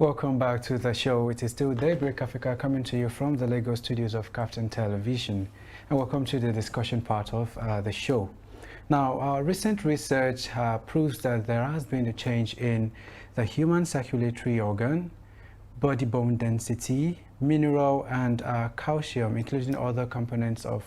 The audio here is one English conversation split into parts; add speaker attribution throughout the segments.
Speaker 1: Welcome back to the show. It is still Daybreak Africa coming to you from the Lagos studios of KAFTAN Television. And welcome to the discussion part of the show. Now, recent research proves that there has been a change in the human circulatory organ, body bone density, mineral and calcium, including other components of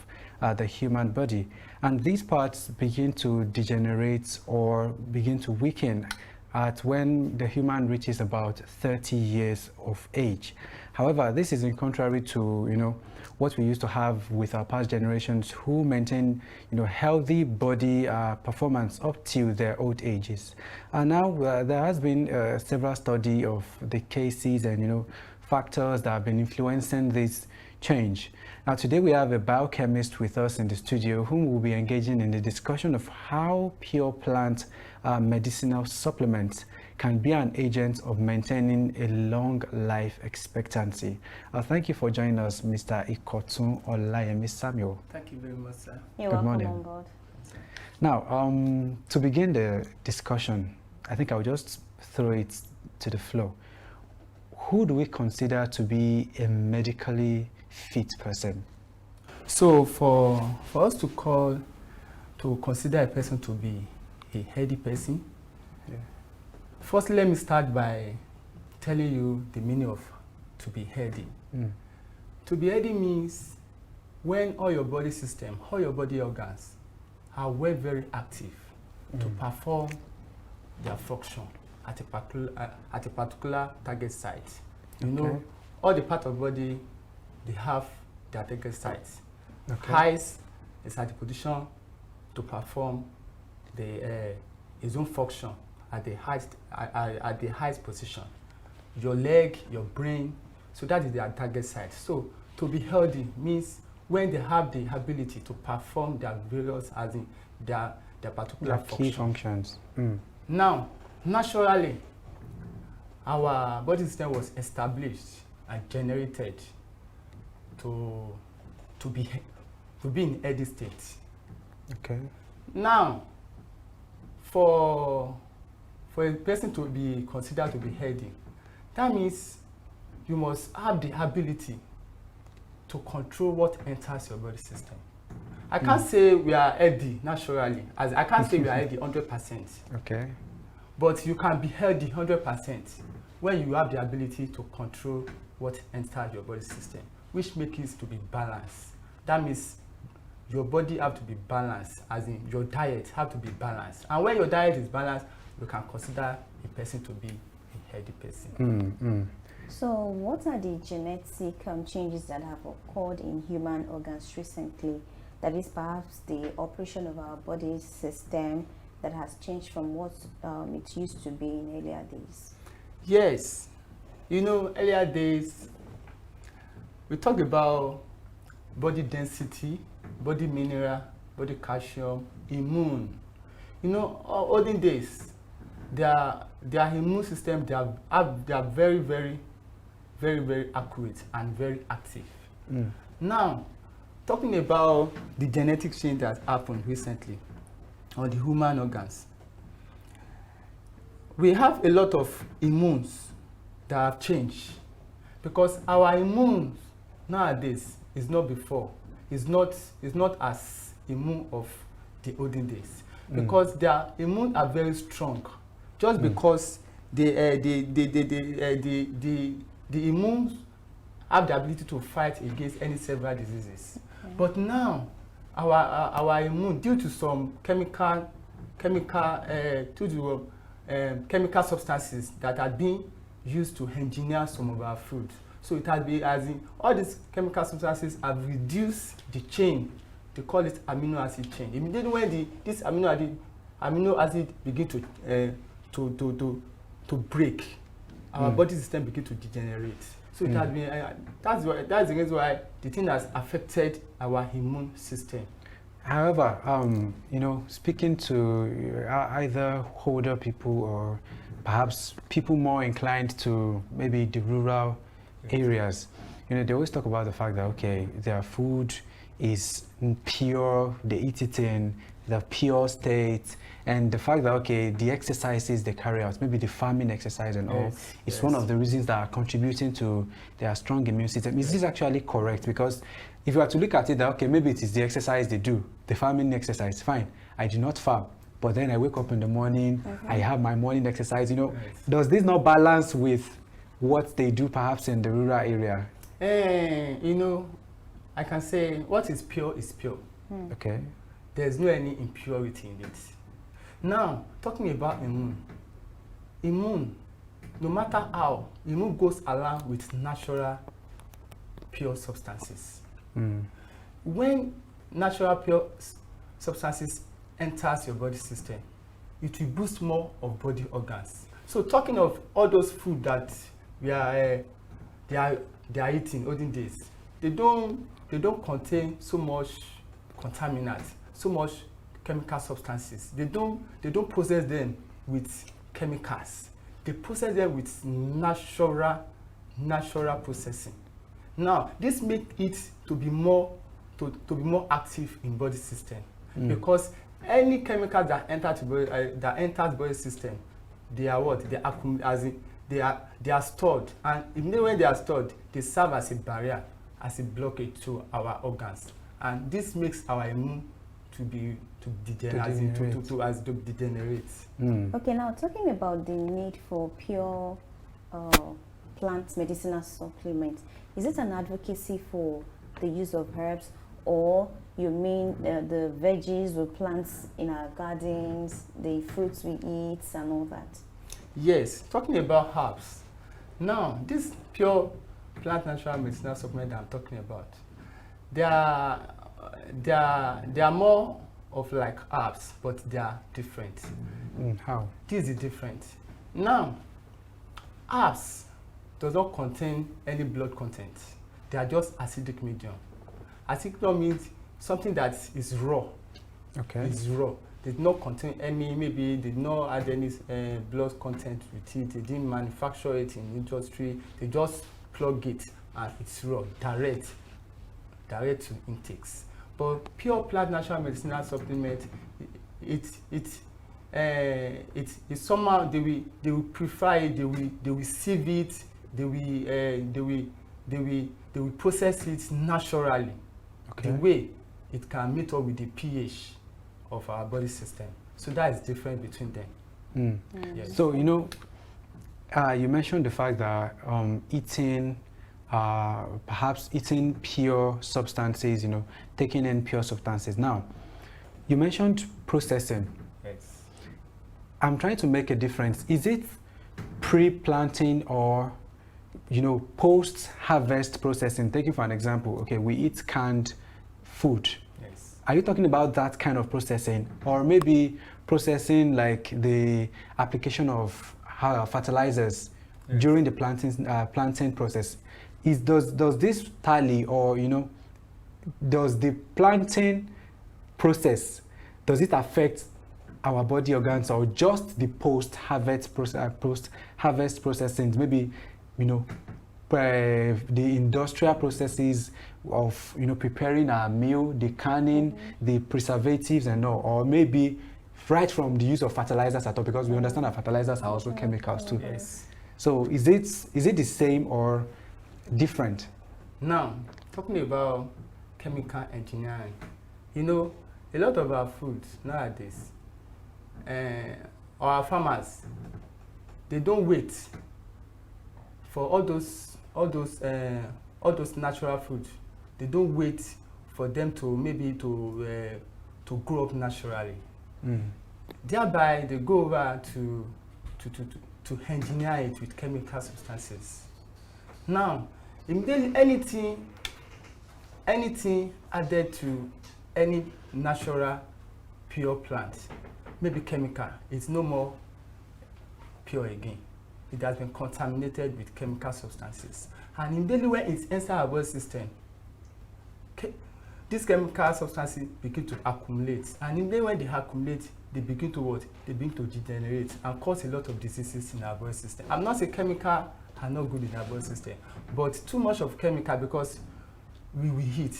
Speaker 1: the human body. And these parts begin to degenerate or begin to weaken at when the human reaches about 30 years of age. However, this is in contrary to, what we used to have with our past generations who maintain, healthy body performance up till their old ages. And now there has been several studies of the cases and, factors that have been influencing this change. Now, today we have a biochemist with us in the studio whom will be engaging in the discussion of how pure plant medicinal supplements can be an agent of maintaining a long life expectancy. Thank you for joining us, Mr. Ikotun Olayemi Samuel.
Speaker 2: Thank you very much, sir.
Speaker 3: You're
Speaker 1: Good
Speaker 3: welcome
Speaker 1: morning.
Speaker 3: on board.
Speaker 1: Now, to begin the discussion, I think I'll just throw it to the floor. Who do we consider to be a medically fit person?
Speaker 2: So for us to consider a person to be a healthy person, firstly let me start by telling you the meaning of to be healthy. To be healthy means when all your body system, all your body organs are very active to perform their function at a particular target site. You know, all the part of body, they have their target sites. Eyes is at the position to perform his own function at the highest position. Your leg, your brain, so that is their target site. So to be healthy means when they have the ability to perform their various, as in their particular
Speaker 1: key functions.
Speaker 2: Now, naturally, our body system was established and generated to be in healthy state.
Speaker 1: Okay.
Speaker 2: Now, for a person to be considered to be healthy, that means you must have the ability to control what enters your body system. I can't say we are healthy naturally, as I can't say we are healthy 100%.
Speaker 1: Okay.
Speaker 2: But you can be healthy 100% when you have the ability to control what enters your body system, which makes it to be balanced. That means your body have to be balanced, as in your diet have to be balanced. And when your diet is balanced, you can consider a person to be a healthy person.
Speaker 3: So what are the genetic changes that have occurred in human organs recently? That is perhaps the operation of our body system that has changed from what it used to be in earlier days?
Speaker 2: Yes. Earlier days, we talk about body density, body mineral, body calcium, immune. Olden days, their immune system, they are very, very, very, very accurate and very active. Now, talking about the genetic change that happened recently on the human organs, we have a lot of immunes that have changed because our immune nowadays is not before. It's not as immune of the olden days because their immune are very strong. Just because the immunes have the ability to fight against any several diseases. But now our immune, due to some chemical substances that are being used to engineer some of our food. So it has been, as in all these chemical substances have reduced the chain. They call it amino acid chain. Immediately when this amino acid begin to break, our body system begin to degenerate. So it has been that's the reason why the thing has affected our immune system.
Speaker 1: However, speaking to either older people or perhaps people more inclined to maybe the rural areas, they always talk about the fact that, okay, their food is pure, they eat it in the pure state, and the fact that, okay, the exercises they carry out, maybe the farming exercise and all, is one of the reasons that are contributing to their strong immune system. Is this actually correct? Because if you were to look at it, that, okay, maybe it is the exercise they do, the farming exercise, fine. I do not farm, but then I wake up in the morning, I have my morning exercise, you know. Does this not balance with what they do perhaps in the rural area?
Speaker 2: You know, I can say what is pure is pure.
Speaker 1: Okay.
Speaker 2: There's no any impurity in it. Now, talking about immune, no matter how, immune goes along with natural pure substances. When natural pure substances enters your body system, it will boost more of body organs. So talking of all those food that we are they are eating olden days, they don't contain so much contaminants, so much chemical substances. They don't process them with chemicals. They process them with natural processing. Now this makes it to be more active in body system, because any chemical that enters body system, they are what? They accumulate, as in they are stored, and even when they are stored, they serve as a barrier, as a blockade to our organs, and this makes our immune to degenerate.
Speaker 3: Okay, now talking about the need for pure plant medicinal supplements, is it an advocacy for the use of herbs, or you mean the veggies we plant in our gardens, the fruits we eat and all that?
Speaker 2: Yes, talking about herbs. Now, this pure plant natural medicinal supplement that I'm talking about, they are more of like herbs, but they are different.
Speaker 1: How?
Speaker 2: This is different. Now, herbs does not contain any blood content. They are just acidic medium. Acidic medium means something that is raw.
Speaker 1: Okay.
Speaker 2: It's raw. They did not contain any, maybe they did not add any blood content with it. They didn't manufacture it in industry. They just plug it and it's raw, direct to intakes. But pure plant natural medicinal supplement, it's somehow they will prefer it. They will sieve it. They will process it naturally.
Speaker 1: Okay.
Speaker 2: The way it can meet up with the pH of our body system. So that is different between them. Yes.
Speaker 1: So, you know, you mentioned the fact that perhaps eating pure substances, you know, taking in pure substances. Now, you mentioned processing.
Speaker 2: Yes.
Speaker 1: I'm trying to make a difference. Is it pre-planting or, you know, post-harvest processing? Taking for an example, okay, we eat canned food.
Speaker 2: Yes.
Speaker 1: Are you talking about that kind of processing, or maybe processing like the application of fertilizers during the planting process? Does this tally, or, you know, does the planting process, does it affect our body organs, or just the post-harvest processing? Maybe, you know, the industrial processes of, you know, preparing our meal, the canning, the preservatives and all, or maybe right from the use of fertilizers at all, because we understand that fertilizers are also chemicals too.
Speaker 2: Yes.
Speaker 1: So is it the same or different?
Speaker 2: Now, talking about chemical engineering, you know, a lot of our foods nowadays, our farmers, they don't wait for all those natural foods. They don't wait for them to grow up naturally. Thereby, they go over to engineer it with chemical substances. Now, immediately anything added to any natural pure plant, maybe chemical, it's no more pure again. It has been contaminated with chemical substances. And immediately when it enters our body system, these chemical substances begin to accumulate. And immediately when they accumulate, they begin to what? They begin to degenerate and cause a lot of diseases in our body system. I'm not saying chemical are not good in our body system, but too much of chemical, because we will eat,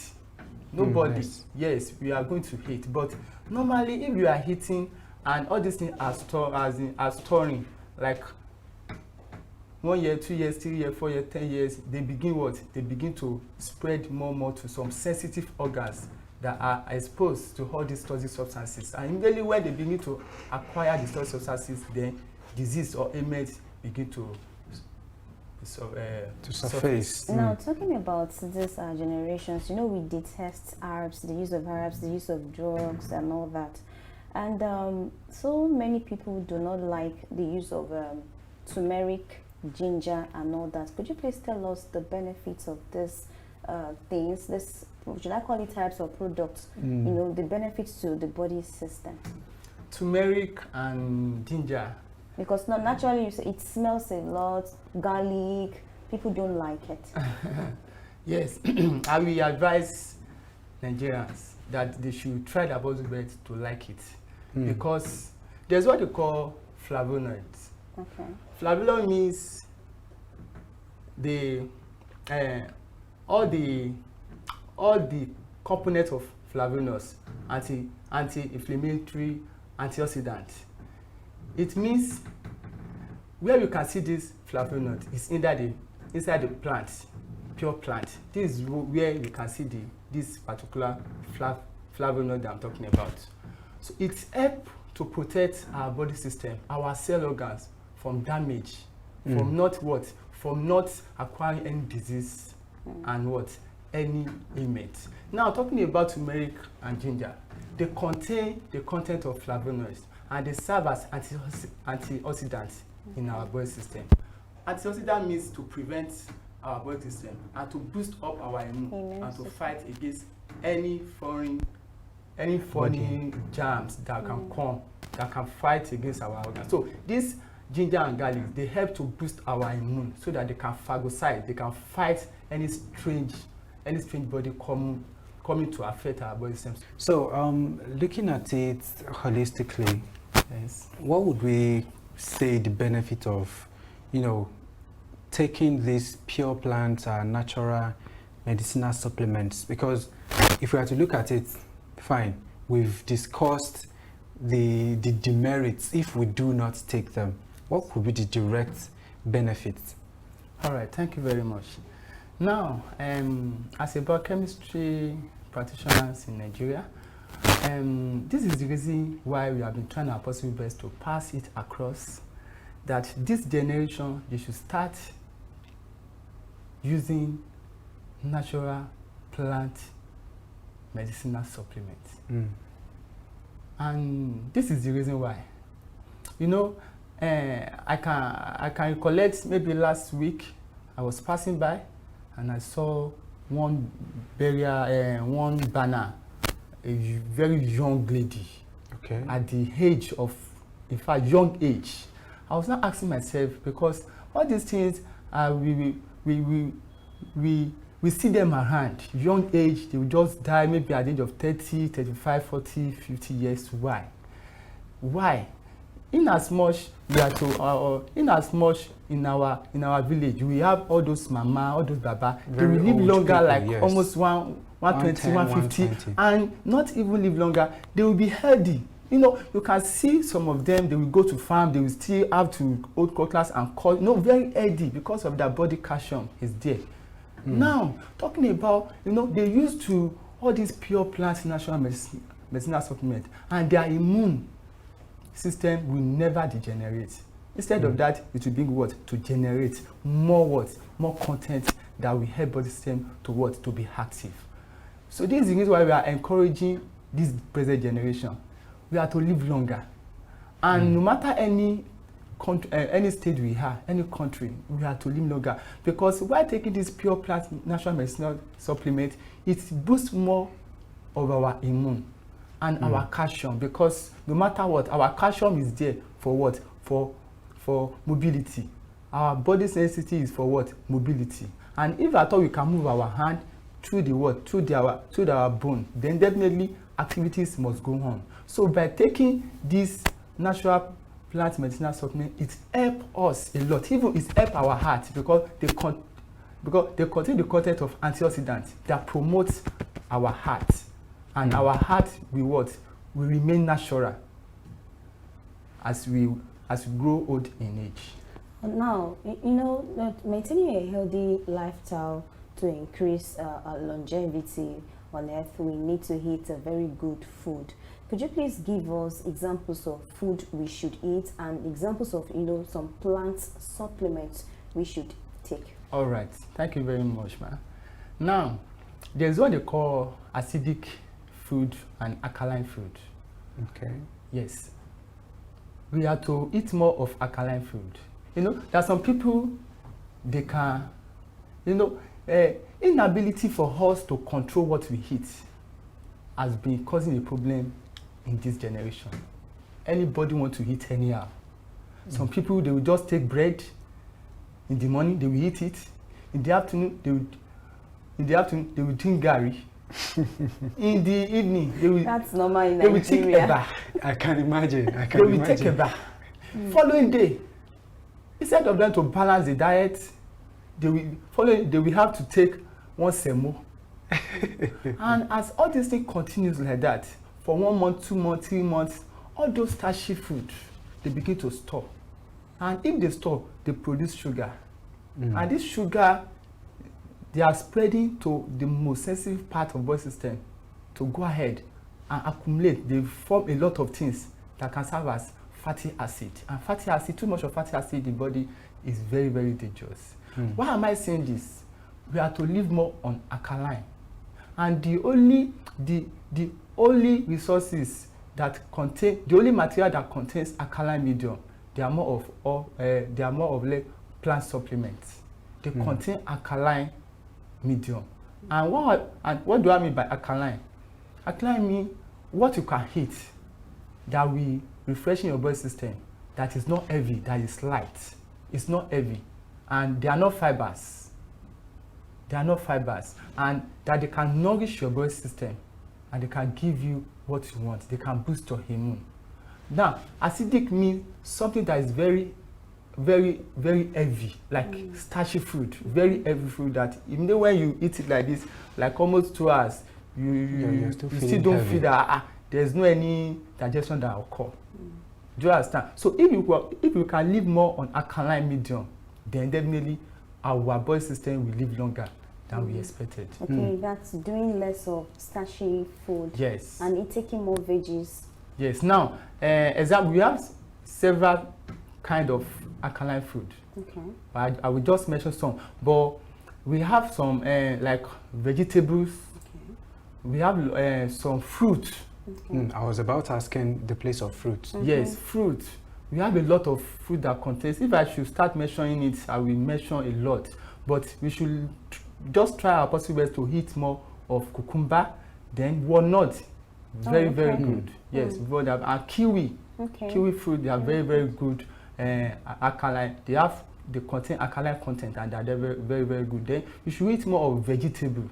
Speaker 2: Nobody.
Speaker 1: Yes.
Speaker 2: Yes, we are going to hate. But normally, if you are hitting and all these things are storing, like 1 year, 2 years, 3 years, 4 years, 10 years, they begin what? They begin to spread more and more to some sensitive organs that are exposed to all these toxic substances. And immediately when they begin to acquire these toxic substances, then disease or ailments begin to
Speaker 1: surface.
Speaker 3: Now, talking about this generations, you know, we detest herbs, the use of herbs, the use of drugs and all that. And so many people do not like the use of turmeric, ginger and all that. Could you please tell us the benefits of these things, this, should I call it herbs or products, you know, the benefits to the body system?
Speaker 2: Turmeric and ginger.
Speaker 3: Because not naturally you say it smells a lot, garlic, people don't like it.
Speaker 2: Yes, I will advise Nigerians that they should try their best to like it, because there's what they call flavonoids.
Speaker 3: Okay.
Speaker 2: Flavonoid means all the components of flavonoids, anti-inflammatory, antioxidant. It means where you can see this flavonoid is inside the plant, pure plant. This is where you can see this particular flavonoid that I'm talking about. So it helps to protect our body system, our cell organs from damage, from not acquiring any disease and any ailment. Now, talking about turmeric and ginger, they contain the content of flavonoids and they serve as antioxidants in our body system. Antioxidant means to prevent our body system and to boost up our immune and to fight against any foreign germs that can come, that can fight against our organs. So this ginger and garlic, they help to boost our immune so that they can phagocyte, they can fight any strange body coming to affect our body system.
Speaker 1: So looking at it holistically,
Speaker 2: yes,
Speaker 1: what would we say the benefit of, you know, taking these pure plants natural medicinal supplements? Because if we are to look at it, fine, we've discussed the demerits if we do not take them. What could be the direct benefits?
Speaker 2: All right, thank you very much. Now, as a biochemistry practitioners in Nigeria, this is the reason why we have been trying our possible best to pass it across, that this generation, they should start using natural plant medicinal supplements. And this is the reason why. You know, I can recollect maybe last week I was passing by and I saw one banner, a very young lady,
Speaker 1: okay,
Speaker 2: at the age of, in fact, young age. I was not asking myself, because all these things we see them around. Young age, they will just die maybe at the age of 30, 35, 40, 50 years. Why? Why? In as much we are to, in as much in our village, we have all those mama, all those baba, they will live longer, people, like yes, almost 120, 150, and not even live longer. They will be healthy. You know, you can see some of them, they will go to farm, they will still have to old cutlass and cut, you know, very healthy because of their body calcium is there. Now, talking about, you know, they used to all these pure plants natural medicinal supplement, and their immune system will never degenerate. Instead of that, it will be what? To generate more what? More content that will help body system to what? To be active. So this is the reason why we are encouraging this present generation. We are to live longer. And no matter any state we have, any country, we have to live longer. Because while taking this pure plant natural medicinal supplement, it boosts more of our immune and our calcium. Because no matter what, our calcium is there for what? For mobility. Our body sensitivity is for what? Mobility. And if at all we can move our hand through the what? Through our bone, then definitely activities must go on. So by taking this natural plant medicinal supplement, it helps us a lot. Even it helps our heart, because they contain the content of antioxidants that promotes our heart, and our heart will what? Will remain natural as we grow old in age.
Speaker 3: Now, you know, maintaining a healthy lifestyle to increase our longevity on earth, we need to eat a very good food. Could you please give us examples of food we should eat and examples of, you know, some plant supplements we should take?
Speaker 2: All right, thank you very much, man. Now, there's what they call acidic food and alkaline food.
Speaker 1: Okay.
Speaker 2: Yes. We have to eat more of alkaline food. You know, there are some people, they can, you know, inability for us to control what we eat has been causing a problem in this generation. Anybody want to eat anyhow. Some people, they will just take bread. In the morning, they will eat it. In the afternoon, they will drink gari. In the evening, they will.
Speaker 3: That's normal in
Speaker 2: Nigeria. They will take eba.
Speaker 1: I can imagine.
Speaker 2: They will take eba. Following day, instead of them to balance the diet, they will have to take one semo. And as all this thing continues like that, for 1 month, 2 months, 3 months, all those starchy food, they begin to store. And if they store, they produce sugar. And this sugar, they are spreading to the most sensitive part of the body system to go ahead and accumulate. They form a lot of things that can serve as fatty acid. And fatty acid, too much of fatty acid in the body is very, very dangerous. Why am I saying this? We are to live more on alkaline. And the only resources that contain, the only material that contains alkaline medium, they are more of like plant supplements. They contain alkaline medium. And what do I mean by alkaline? Alkaline means what you can eat that will refresh your body system, that is not heavy, that is light. It's not heavy. And they are not fibers. They are not fibers. And that they can nourish your body system and they can give you what you want. They can boost your immune. Now, acidic means something that is very, very, very heavy, like starchy food, very heavy food that even though when you eat it like this, like almost 2 hours, you still don't feel that there's no any digestion that will occur. Do you understand? So if you can live more on alkaline medium, then definitely our body system will live longer than we expected.
Speaker 3: Okay, that's doing less of starchy food.
Speaker 2: Yes.
Speaker 3: And taking more veggies.
Speaker 2: Yes. Now, example, we have several kind of alkaline food.
Speaker 3: Okay.
Speaker 2: I will just mention some, but we have some like vegetables.
Speaker 3: Okay.
Speaker 2: We have some fruit.
Speaker 3: Okay.
Speaker 1: I was about asking the place of fruit.
Speaker 2: Yes, fruit. We have a lot of fruit that contains. If I should start mentioning it, I will mention a lot. But we should just try our possible best to eat more of cucumber. Then walnut, very very good. Yes, and kiwi.
Speaker 3: Okay.
Speaker 2: Kiwi fruit, they are very very good. Alkaline. They contain alkaline content and they are very very very good. Then you should eat more of vegetable.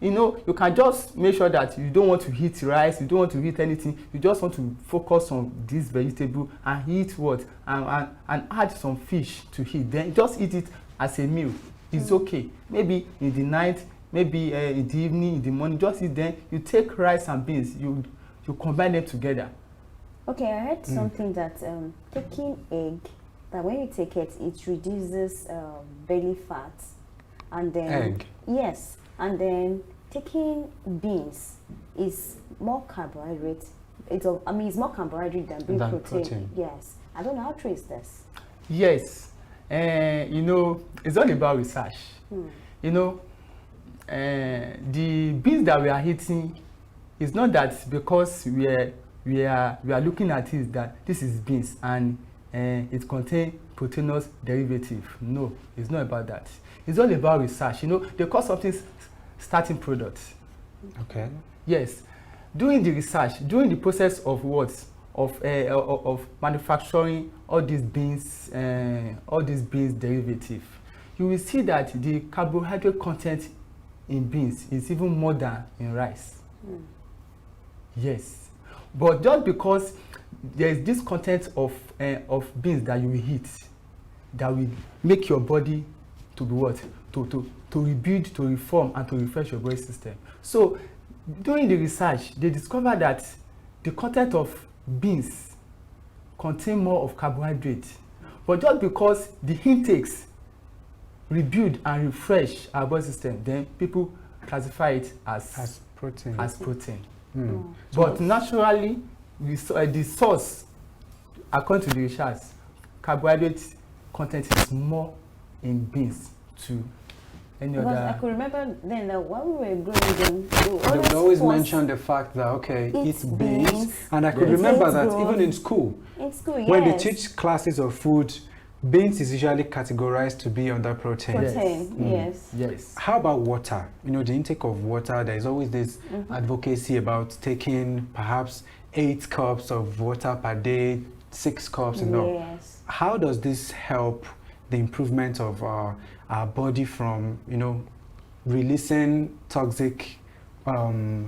Speaker 2: You know, you can just make sure that you don't want to eat rice, you don't want to eat anything, you just want to focus on this vegetable and eat what? And add some fish to eat. Then just eat it as a meal. It's okay. Maybe in the night, maybe in the evening, in the morning, just eat them. You take rice and beans, you combine them together.
Speaker 3: Okay, I heard something that taking egg, that when you take it, it reduces belly fat. And then
Speaker 1: egg?
Speaker 3: Yes. And then taking beans is more carbohydrate. It's more carbohydrate than protein. Yes. I don't know, how true is this?
Speaker 2: Yes. You know, it's all about research. You know, the beans that we are eating, it's not that because we are looking at it that this is beans and it contains proteinous derivative. No, it's not about that. It's all about research. You know, they call something starting products.
Speaker 1: Okay.
Speaker 2: Yes. Doing the research, during the process of what? Of manufacturing all these beans derivative, you will see that the carbohydrate content in beans is even more than in rice. Yes. But just because there is this content of beans that you will eat that will make your body to be what? To rebuild, to reform, and to refresh your body system. So during the research, they discovered that the content of beans contain more of carbohydrate. But just because the intakes rebuild and refresh our body system, then people classify it as
Speaker 1: protein.
Speaker 2: But naturally, the source, according to the research, carbohydrate content is more in beans to any
Speaker 3: because
Speaker 2: other.
Speaker 3: I could remember then that when we were growing,
Speaker 1: They would always mention the fact that, okay, it's beans. And I could remember that even in school, when they teach classes of food, beans is usually categorized to be under protein.
Speaker 3: Yes.
Speaker 1: How about water? You know, the intake of water, there's always this advocacy about taking perhaps 8 cups of water per day, 6 cups, and all. How does this help the improvement of our body from, you know, releasing toxic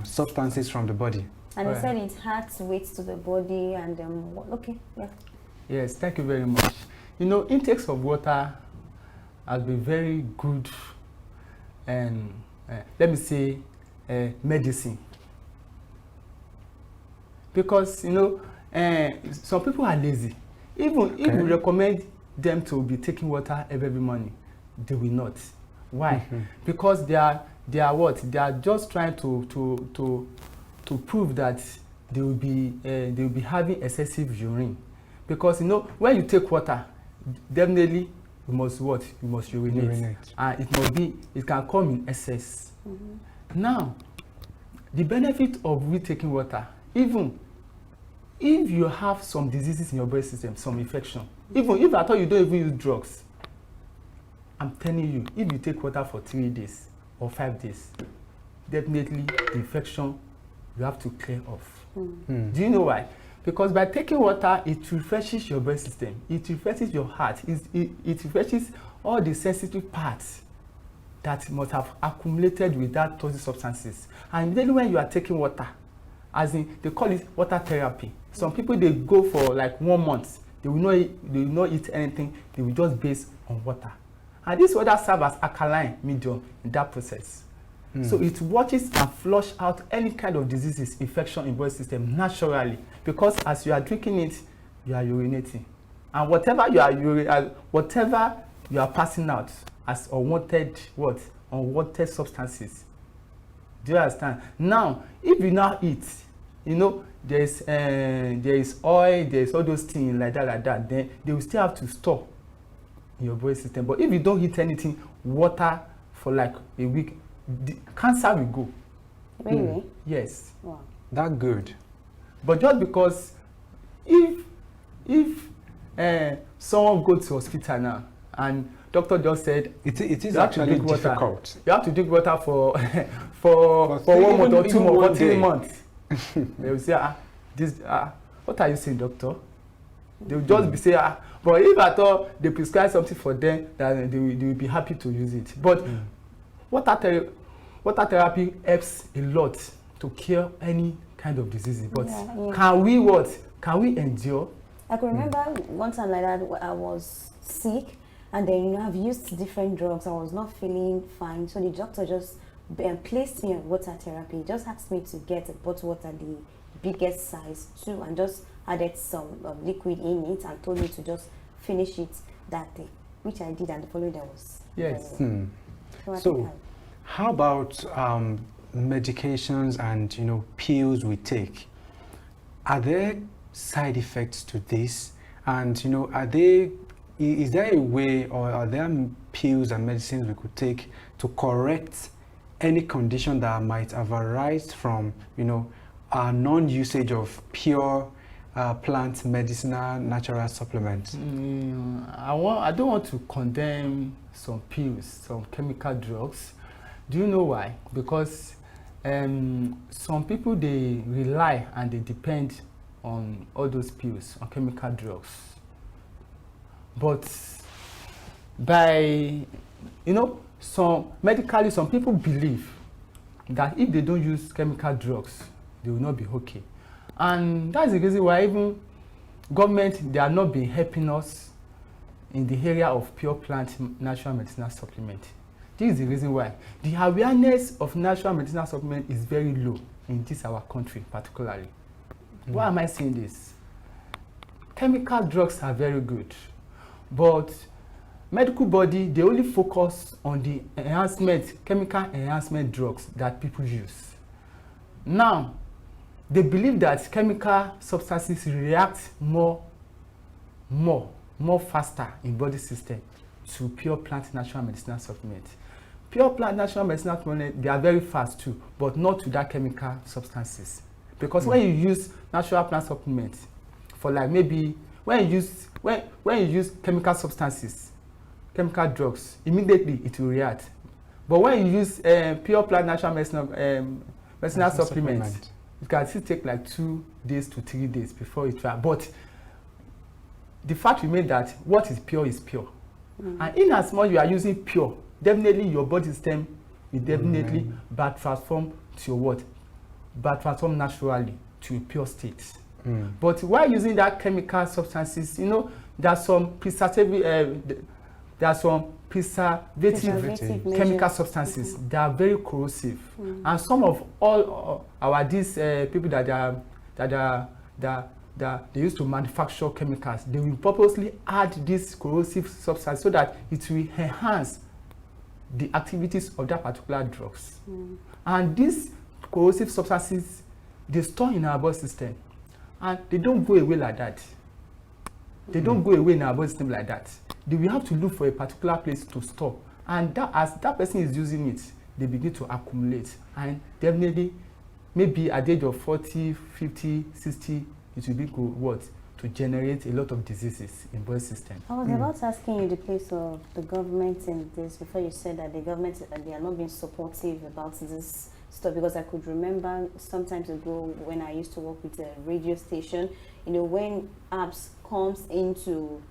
Speaker 1: substances from the body?
Speaker 3: And they said it adds weight to the body and
Speaker 2: Yes, thank you very much. You know, intakes of water has been very good and let me say medicine, because you know some people are lazy. Even if we recommend them to be taking water every morning, they will not. Why? Because they are what? They are just trying to prove that they will be having excessive urine. Because you know, when you take water, definitely you must what? You must urinate. And it can come in excess. Now, the benefit of we taking water, even if you have some diseases in your body system, some infection, even if I thought you don't even use drugs, I'm telling you, if you take water for 3 days or 5 days, definitely the infection you have to clear off. Do you know why? Because by taking water, it refreshes your body system, it refreshes your heart, it refreshes all the sensitive parts that must have accumulated with that toxic substances. And then when you are taking water, as in they call it water therapy. Some people, they go for like 1 month, they will not eat anything, they will just base on water. And this water serves as alkaline medium in that process. So it watches and flush out any kind of diseases, infection in body system naturally, because as you are drinking it, you are urinating, and whatever you are passing out as unwanted substances. Do you understand? Now, if you now eat, you know, there is oil, there is all those things like that, then they will still have to store in your body system. But if you don't eat anything, water for like a week, the cancer will go.
Speaker 3: Really?
Speaker 2: Yes.
Speaker 3: Wow.
Speaker 1: That good.
Speaker 2: But just because if someone goes to hospital now and doctor just said
Speaker 1: it is actually difficult.
Speaker 2: You have to drink water for 1 month or 2 months or 3 months. They will say, what are you saying, doctor? They will just be saying, but if at all they prescribe something for them, then they will be happy to use it. But water therapy helps a lot to cure any kind of diseases. But can we endure?
Speaker 3: I can remember one time like that, I was sick, and then, you know, I've used different drugs. I was not feeling fine, so the doctor just placed me on water therapy. He just asked me to get a bottle of water, the biggest size too, and just added some liquid in it and told me to just finish it that day, which I did, and the following day was
Speaker 1: So how about medications and, you know, pills we take? Are there side effects to this? And, you know, is there a way, or are there pills and medicines we could take to correct any condition that might have arisen from, you know, our non-usage of pure plant medicinal natural supplements?
Speaker 2: I don't want to condemn some pills, some chemical drugs. Do you know why? Because some people, they rely and they depend on all those pills, on chemical drugs. But by, you know, some people believe that if they don't use chemical drugs, they will not be okay. And that's the reason why even government, they are not been helping us in the area of pure plant natural medicinal supplement. This is the reason why. The awareness of natural medicinal supplement is very low in this our country particularly. Why am I saying this? Chemical drugs are very good, but medical body, they only focus on the chemical enhancement drugs that people use. Now, they believe that chemical substances react more faster in body system to pure plant natural medicinal supplement. Pure plant natural medicinal supplement, they are very fast too, but not to that chemical substances. Because when you use natural plant supplement for like maybe when you use chemical substances, chemical drugs, immediately it will react. But when you use pure plant natural medicinal supplement, it can still take like 2 days to 3 days before it reacts. But the fact remains that what is pure is pure. And in as much you are using pure, definitely your body system will definitely back transform to your what? Back transform naturally to a pure state. But while using that chemical substances, you know, there are some preservative chemical substances that are very corrosive. And some of all our these people that they used to manufacture chemicals, they will purposely add this corrosive substance so that it will enhance the activities of that particular drugs. And these corrosive substances, they store in our body system, and they don't go away like that. They don't go away in our body system like that. They will have to look for a particular place to store, and that as that person is using it, they begin to accumulate, and definitely maybe at the age of 40, 50, 60, it will be to generate a lot of diseases in body system.
Speaker 3: I was about asking you the place of the government in this before you said that the government, they are not being supportive about this stuff, because I could remember sometimes ago when I used to work with a radio station, you know, when apps comes into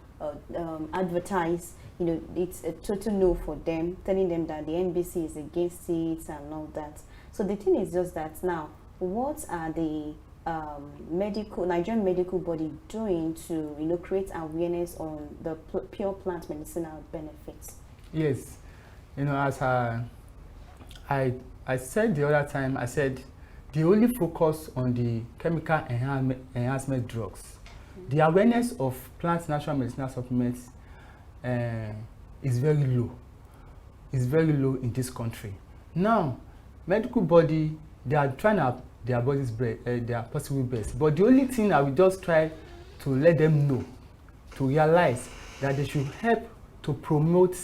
Speaker 3: advertise, you know, it's a total no for them, telling them that the NBC is against it and all that. So the thing is just that now, what are the Nigerian medical body doing to, you know, create awareness on the pure plant medicinal benefits?
Speaker 2: Yes, you know, as I said the other time, I said they only focus on the chemical enhancement drugs. The awareness of plant natural medicinal supplements is very low. It's very low in this country. Now, medical body, they are trying to their body's their possible best. But the only thing I will just try to let them know, to realize that they should help to promote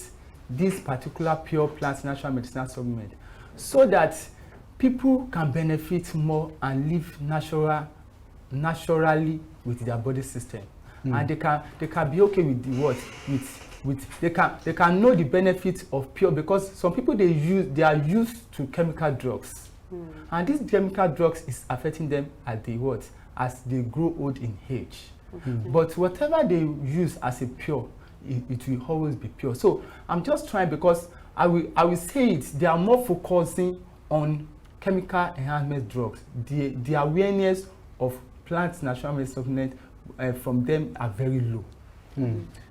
Speaker 2: this particular pure plant natural medicinal supplement, so that people can benefit more and live naturally with their body system. And they can be okay with the what? They can know the benefits of pure, because some people they are used to chemical drugs. And these chemical drugs is affecting them at the what? As they grow old in age. But whatever they use as a pure, it will always be pure. So I'm just trying, because I will say it, they are more focusing on chemical enhancement drugs. The awareness of plant natural medicine supplement from them are very low.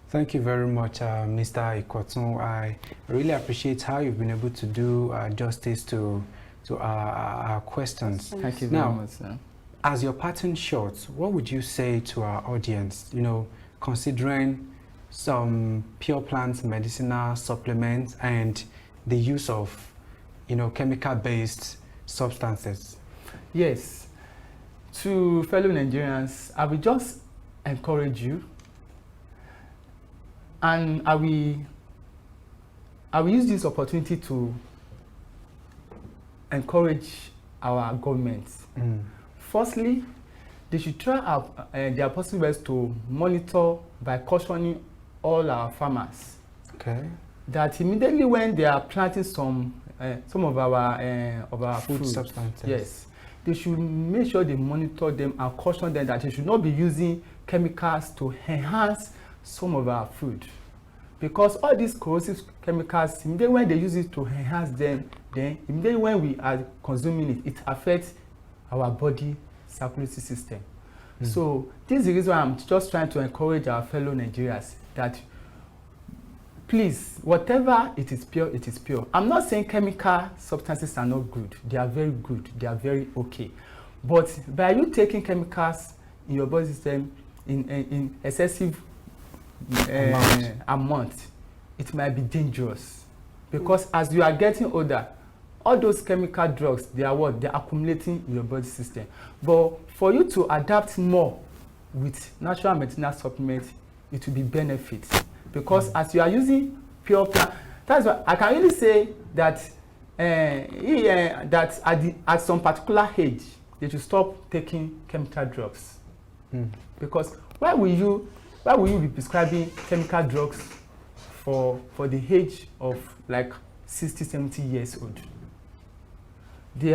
Speaker 1: Thank you very much, Mr. Ikotun. I really appreciate how you've been able to do justice to our questions.
Speaker 2: Thank you very much, sir.
Speaker 1: As your parting shot, what would you say to our audience, you know, considering some pure plant medicinal supplements and the use of, you know, chemical-based substances?
Speaker 2: Yes. To fellow Nigerians, I will just encourage you, and I will use this opportunity to encourage our governments. Firstly, they should try their possible best to monitor by cautioning all our farmers. Okay. That immediately when they are planting some of our
Speaker 1: food substances,
Speaker 2: yes, they should make sure they monitor them and caution them that they should not be using chemicals to enhance some of our food. Because all these corrosive chemicals, immediately when they use it to enhance them, then immediately when we are consuming it, it affects our body circulatory system. So this is the reason why I'm just trying to encourage our fellow Nigerians that please, whatever it is pure, it is pure. I'm not saying chemical substances are not good. They are very good. They are very okay. But by you taking chemicals in your body system in excessive amount, it might be dangerous. Because as you are getting older, all those chemical drugs, they are what? They are accumulating in your body system. But for you to adapt more with natural medicinal supplements, it will be benefits. Because as you are using pure plant, that's why I can really say that that at some particular age, they should stop taking chemical drugs. Because why will you be prescribing chemical drugs for the age of like 60, 70 years old? They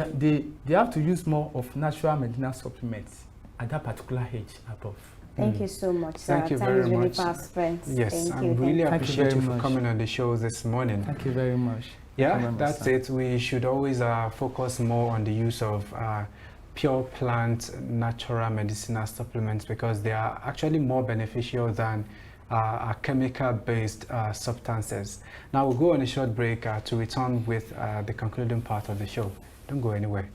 Speaker 2: have to use more of natural medicinal supplements at that particular age above.
Speaker 3: Thank you so much, sir.
Speaker 1: Thank you
Speaker 3: Time
Speaker 1: very
Speaker 3: is really
Speaker 1: much.
Speaker 3: fast, friends.
Speaker 1: Yes,
Speaker 3: Thank
Speaker 1: I
Speaker 3: you.
Speaker 1: really
Speaker 3: Thank
Speaker 1: appreciate you for
Speaker 2: much.
Speaker 1: coming on the show this morning.
Speaker 2: Thank you very much.
Speaker 1: Yeah, that's it. We should always focus more on the use of pure plant natural medicinal supplements, because they are actually more beneficial than chemical-based substances. Now we'll go on a short break to return with the concluding part of the show. Don't go anywhere.